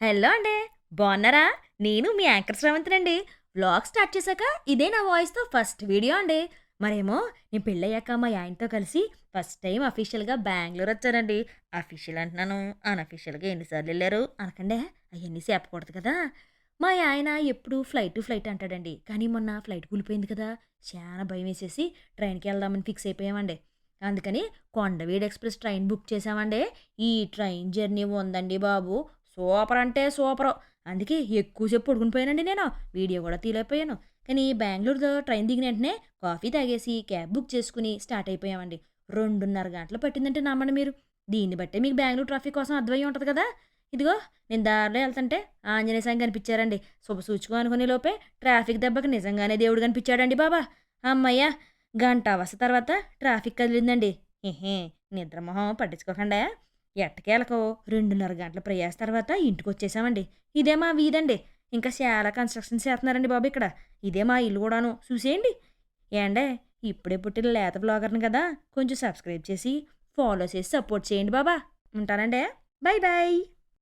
Hello అండి. బాగున్నారా? నేను మీ యాంకర్ శ్రవంతినండి. వ్లాగ్ స్టార్ట్ చేశాక ఇదే నా వాయిస్‌తో ఫస్ట్ వీడియో అండి. మరేమో నేను పెళ్ళయ్యాక మా ఆయనతో కలిసి ఫస్ట్ టైమ్ అఫీషియల్‌గా బెంగుళూరు వచ్చానండి. అఫీషియల్ అంటున్నాను. అన్‌అఫీషియల్‌గా ఎన్ని సార్లెళ్లారు అనకండే. అయన్నీ చెప్పకూడదు కదా! మా ఆయన ఎప్పుడు ఫ్లైట్ ఫ్లైట్ అంటాడండి. కానీ మొన్న ఫ్లైట్ కూలిపోయింది కదా! చానా భయమేసేసి ట్రైన్‌కెళ్దామని ఫిక్స్ అయిపోయామండి. అందుకని కొండవీడు ఎక్స్‌ప్రెస్ ట్రైన్ బుక్ చేశామండి. ఈ ట్రైన్ జర్నీ ఉందండి బాబు! సూపర్ అంటే సూపరు. అందుకే ఎక్కువ సేపు పడుకుని పోయానండి నేను. వీడియో కూడా తీయలేకపోయాను. కానీ బెంగుళూరులో ట్రైన్ దిగిన వెంటనే కాఫీ తాగేసి క్యాబ్ బుక్ చేసుకొని స్టార్ట్ అయిపోయామండి. 2:30 గంటలు పట్టిందంటే నమ్మండి మీరు. దీన్ని బట్టే మీకు బెంగుళూరు ట్రాఫిక్ కోసం అర్థమయ్యి ఉంటది కదా! ఇదిగో నేను దారిలో ఎళ్తుంటే ఆంజనేయ స్వామి కనిపించారండి. శుభసూచకం అనుకునే లోపే ట్రాఫిక్ దెబ్బకి నిజంగానే దేవుడు కనిపించాడండి బాబా! హమ్మయ్య! గంట అవస్థ తర్వాత ట్రాఫిక్ కదిలిందండి. హెహే! నిద్ర మొహం పట్టించుకోకండా. ఎట్టకేలకు 2:30 గంటల ప్రయాస తర్వాత ఇంటికొచ్చేసామండి. ఇదే మా వీధండి. ఇంకా చాలా కన్‌స్ట్రక్షన్స్ చేత్తన్నారండి బాబు ఇక్కడ. ఇదే మా ఇల్లు గూడాను. చూసేయండి. ఏండే ఇప్పుడే పుట్టిన లేత వ్లాగర్‌ని గదా! కొంచెం సబ్స్క్రైబ్ చేసి, ఫాలో చేసి సపోర్ట్ చేయండి బాబా! ఉంటానండే. Bye bye.